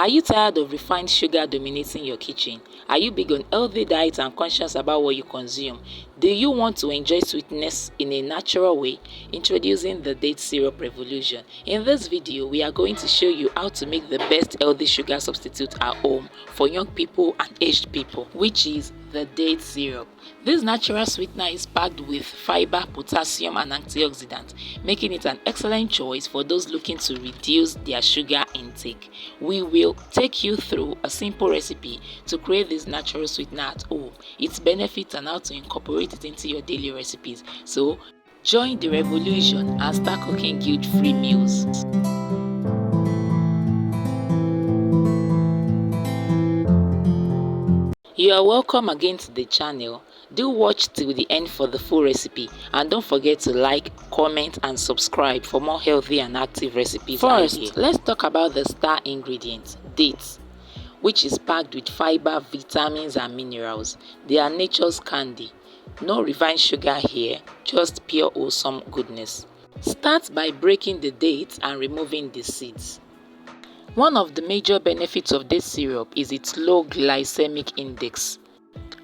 Are you tired of refined sugar dominating your kitchen? Are you big on healthy diet and conscious about what you consume? Do you want to enjoy sweetness in a natural way? Introducing the date syrup revolution. In this video, we are going to show you how to make the best healthy sugar substitute at home for young people and aged people, which is the date syrup. This natural sweetener is packed with fiber, potassium and antioxidants, making it an excellent choice for those looking to reduce their sugar intake. We will take you through a simple recipe to create this natural sweetener at home, its benefits and how to incorporate it into your daily recipes. So join the revolution and start cooking guilt-free meals. You are welcome again to the channel. Do watch till the end for the full recipe and don't forget to like, comment and subscribe for more healthy and active recipes. First, let's talk about the star ingredient, dates, which is packed with fiber, vitamins and minerals. They are nature's candy. No refined sugar here, just pure wholesome goodness. Start by breaking the dates and removing the seeds. One of the major benefits of this syrup is its low glycemic index.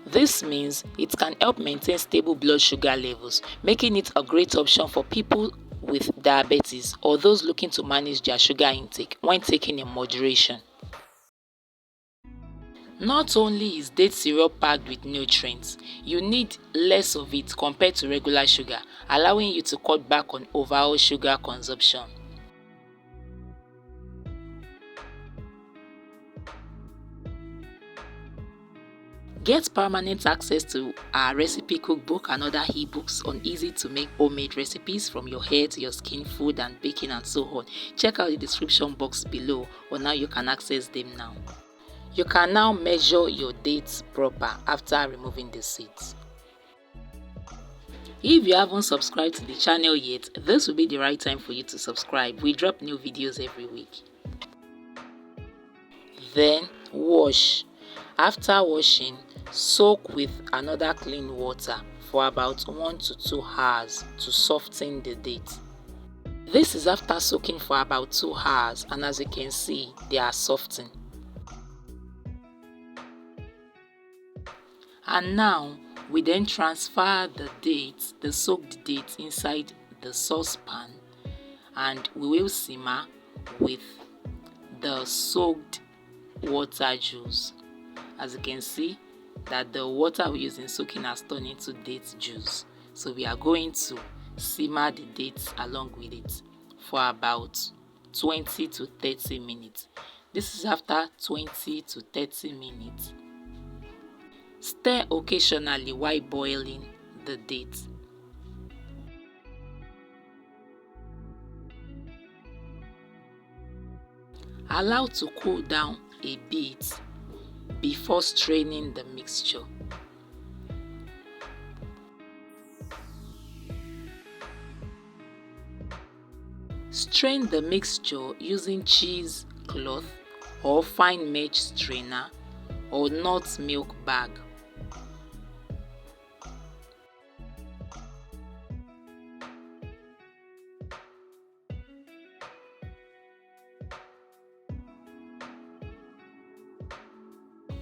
This means it can help maintain stable blood sugar levels, making it a great option for people with diabetes or those looking to manage their sugar intake when taken in moderation. Not only is date syrup packed with nutrients, you need less of it compared to regular sugar, allowing you to cut back on overall sugar consumption. Get permanent access to our recipe cookbook and other ebooks on easy to make homemade recipes from your hair to your skin, food and baking and so on. Check out the description box below on how you can access them now. You can now measure your dates proper after removing the seeds. If you haven't subscribed to the channel yet, this will be the right time for you to subscribe. We drop new videos every week. Then wash. After washing, soak with another clean water for about 1 to 2 hours to soften the date. This is after soaking for about 2 hours and as you can see, they are softened. And now we then transfer the soaked dates inside the saucepan and we will simmer with the soaked water juice. As you can see that the water we use in soaking has turned into date juice. So we are going to simmer the dates along with it for about 20 to 30 minutes. This is after 20 to 30 minutes. Stir occasionally while boiling the dates. Allow to cool down a bit before straining the mixture. Strain the mixture using cheesecloth or fine mesh strainer or nut milk bag.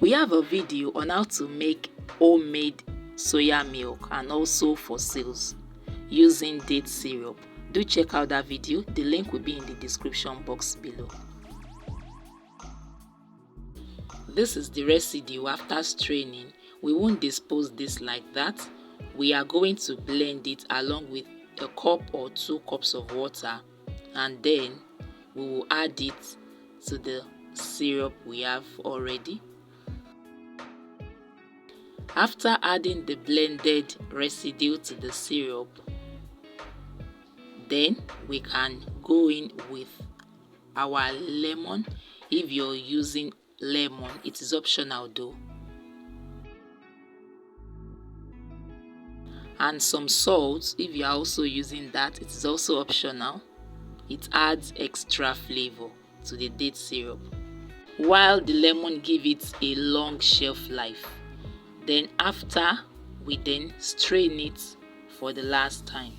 We have a video on how to make homemade soya milk and also for sales using date syrup. Do check out that video, the link will be in the description box below. This is the residue after straining. We won't dispose this like that. We are going to blend it along with a cup or 2 cups of water and then we will add it to the syrup we have already. After adding the blended residue to the syrup, then we can go in with our lemon. If you're using lemon, it is optional though. And some salt, if you are also using that, it is also optional. It adds extra flavor to the date syrup, while the lemon gives it a long shelf life. Then after, we then strain it for the last time.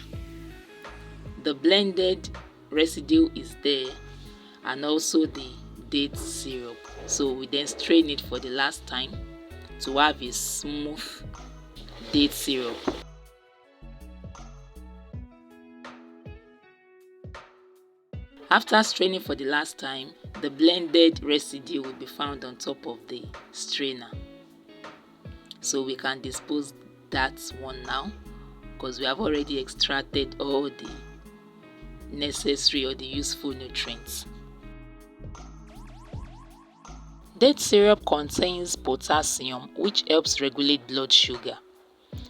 The blended residue is there and also the date syrup. So we then strain it for the last time to have a smooth date syrup. After straining for the last time, the blended residue will be found on top of the strainer. So we can dispose that one now because we have already extracted all the necessary or the useful nutrients. Date syrup contains potassium, which helps regulate blood sugar.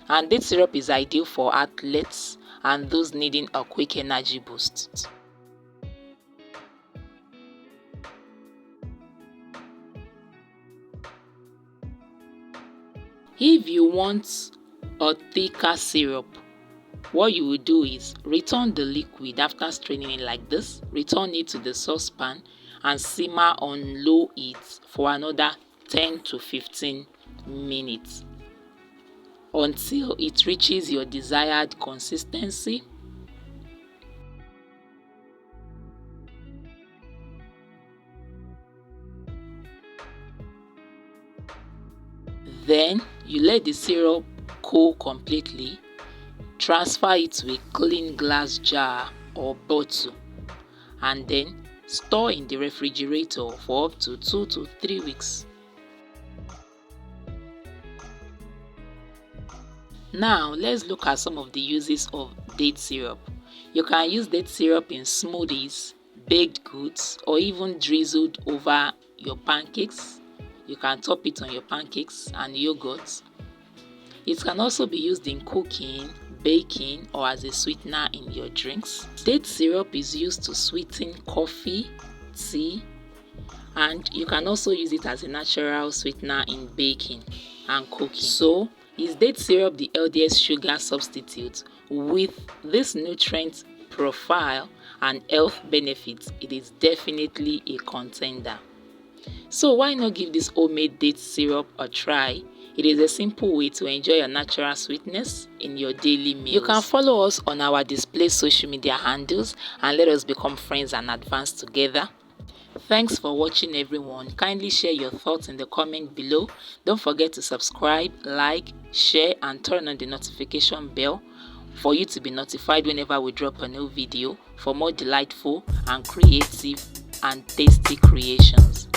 And date syrup is ideal for athletes and those needing a quick energy boost. If you want a thicker syrup, what you will do is return the liquid after straining it like this, return it to the saucepan and simmer on low heat for another 10 to 15 minutes until it reaches your desired consistency. Then you let the syrup cool completely. Transfer it to a clean glass jar or bottle and then store in the refrigerator for up to 2 to 3 weeks. Now let's look at some of the uses of date syrup. You can use date syrup in smoothies, baked goods, or even drizzled over your pancakes. You can top it on your pancakes and yogurt. It can also be used in cooking, baking, or as a sweetener in your drinks. Date syrup is used to sweeten coffee, tea, and you can also use it as a natural sweetener in baking and cooking. So, is date syrup the healthiest sugar substitute? With this nutrient profile and health benefits, it is definitely a contender. So why not give this homemade date syrup a try? It is a simple way to enjoy a natural sweetness in your daily meals. You can follow us on our display social media handles and let us become friends and advance together. Thanks for watching everyone. Kindly share your thoughts in the comment below. Don't forget to subscribe, like, share and turn on the notification bell for you to be notified whenever we drop a new video for more delightful and creative and tasty creations.